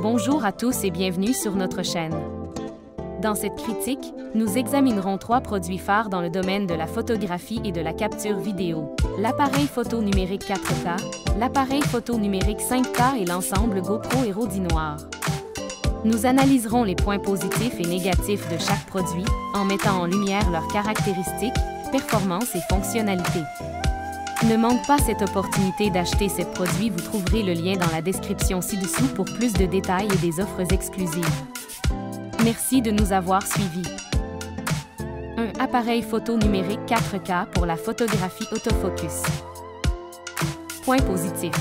Bonjour à tous et bienvenue sur notre chaîne. Dans cette critique, nous examinerons 3 produits phares dans le domaine de la photographie et de la capture vidéo. L'appareil photo numérique 4K, l'appareil photo numérique 5K et l'ensemble GoPro Hero 10 Noir. Nous analyserons les points positifs et négatifs de chaque produit en mettant en lumière leurs caractéristiques, performances et fonctionnalités. Ne manque pas cette opportunité d'acheter ces produits, vous trouverez le lien dans la description ci-dessous pour plus de détails et des offres exclusives. Merci de nous avoir suivis. Un appareil photo numérique 4K pour la photographie autofocus. Point positif.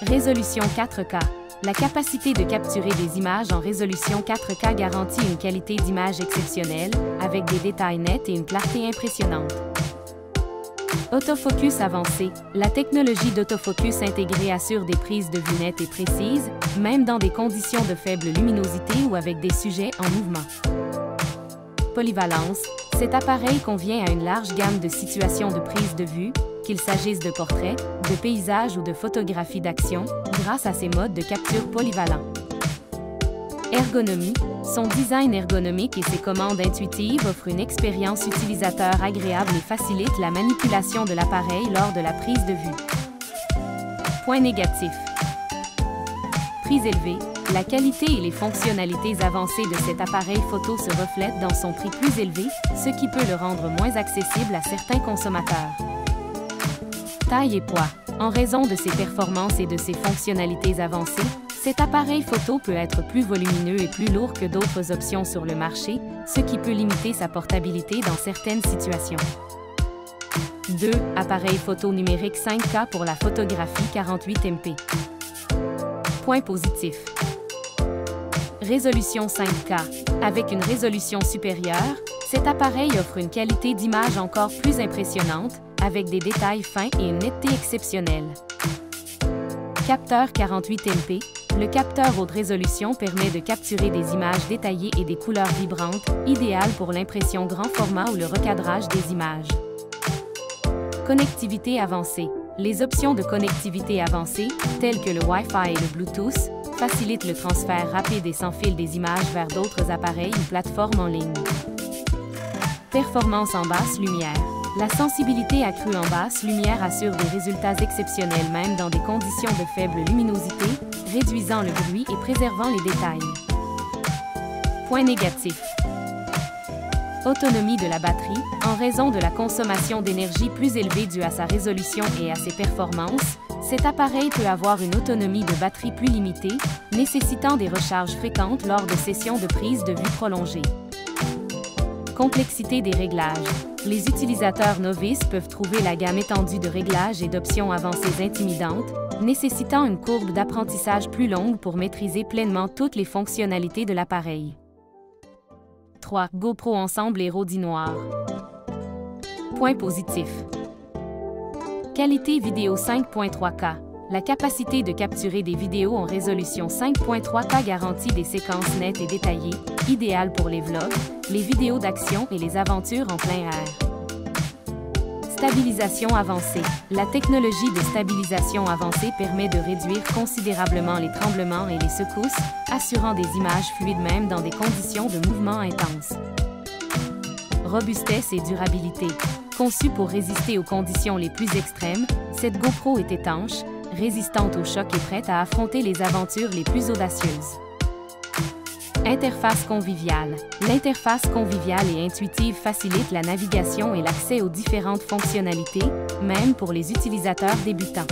Résolution 4K. La capacité de capturer des images en résolution 4K garantit une qualité d'image exceptionnelle, avec des détails nets et une clarté impressionnante. Autofocus avancé. La technologie d'autofocus intégrée assure des prises de vue nettes et précises, même dans des conditions de faible luminosité ou avec des sujets en mouvement. Polyvalence. Cet appareil convient à une large gamme de situations de prise de vue, qu'il s'agisse de portraits, de paysages ou de photographies d'action, grâce à ses modes de capture polyvalents. Ergonomie. Son design ergonomique et ses commandes intuitives offrent une expérience utilisateur agréable et facilitent la manipulation de l'appareil lors de la prise de vue. Point négatif. Prix élevé. La qualité et les fonctionnalités avancées de cet appareil photo se reflètent dans son prix plus élevé, ce qui peut le rendre moins accessible à certains consommateurs. Taille et poids. En raison de ses performances et de ses fonctionnalités avancées, cet appareil photo peut être plus volumineux et plus lourd que d'autres options sur le marché, ce qui peut limiter sa portabilité dans certaines situations. 2. Appareil photo numérique 5K pour la photographie 48 MP. Point positif. Résolution 5K. Avec une résolution supérieure, cet appareil offre une qualité d'image encore plus impressionnante, avec des détails fins et une netteté exceptionnelle. Capteur 48 MP. Le capteur haute résolution permet de capturer des images détaillées et des couleurs vibrantes, idéales pour l'impression grand format ou le recadrage des images. Connectivité avancée. Les options de connectivité avancée, telles que le Wi-Fi et le Bluetooth, facilitent le transfert rapide et sans fil des images vers d'autres appareils ou plateformes en ligne. Performance en basse lumière. La sensibilité accrue en basse lumière assure des résultats exceptionnels même dans des conditions de faible luminosité, réduisant le bruit et préservant les détails. Point négatif. Autonomie de la batterie. En raison de la consommation d'énergie plus élevée due à sa résolution et à ses performances, cet appareil peut avoir une autonomie de batterie plus limitée, nécessitant des recharges fréquentes lors de sessions de prise de vue prolongées. Complexité des réglages. Les utilisateurs novices peuvent trouver la gamme étendue de réglages et d'options avancées intimidantes, nécessitant une courbe d'apprentissage plus longue pour maîtriser pleinement toutes les fonctionnalités de l'appareil. 3. GoPro Ensemble Hero 10 Noir. Point positif. Qualité vidéo 5.3K. La capacité de capturer des vidéos en résolution 5.3K garantit des séquences nettes et détaillées, idéales pour les vlogs, les vidéos d'action et les aventures en plein air. Stabilisation avancée. La technologie de stabilisation avancée permet de réduire considérablement les tremblements et les secousses, assurant des images fluides même dans des conditions de mouvement intenses. Robustesse et durabilité. Conçue pour résister aux conditions les plus extrêmes, cette GoPro est étanche, résistante aux chocs et prête à affronter les aventures les plus audacieuses. Interface conviviale. L'interface conviviale et intuitive facilite la navigation et l'accès aux différentes fonctionnalités, même pour les utilisateurs débutants.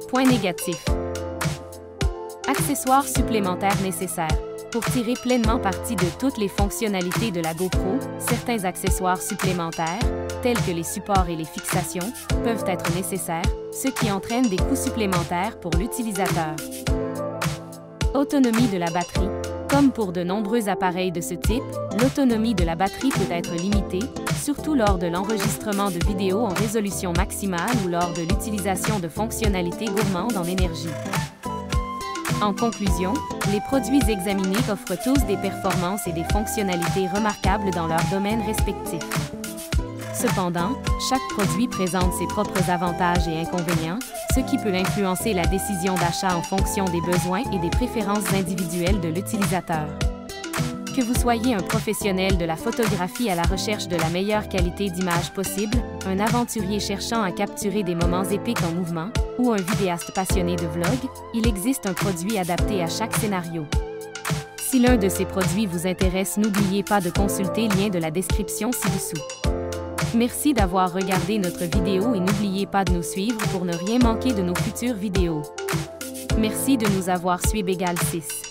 Point négatif. Accessoires supplémentaires nécessaires. Pour tirer pleinement parti de toutes les fonctionnalités de la GoPro, certains accessoires supplémentaires, tels que les supports et les fixations, peuvent être nécessaires, ce qui entraîne des coûts supplémentaires pour l'utilisateur. Autonomie de la batterie. Comme pour de nombreux appareils de ce type, l'autonomie de la batterie peut être limitée, surtout lors de l'enregistrement de vidéos en résolution maximale ou lors de l'utilisation de fonctionnalités gourmandes en énergie. En conclusion, les produits examinés offrent tous des performances et des fonctionnalités remarquables dans leurs domaines respectifs. Cependant, chaque produit présente ses propres avantages et inconvénients, ce qui peut influencer la décision d'achat en fonction des besoins et des préférences individuelles de l'utilisateur. Que vous soyez un professionnel de la photographie à la recherche de la meilleure qualité d'image possible, un aventurier cherchant à capturer des moments épiques en mouvement, ou un vidéaste passionné de vlog, il existe un produit adapté à chaque scénario. Si l'un de ces produits vous intéresse, n'oubliez pas de consulter le lien de la description ci-dessous. Merci d'avoir regardé notre vidéo et n'oubliez pas de nous suivre pour ne rien manquer de nos futures vidéos. Merci de nous avoir suivi. =6.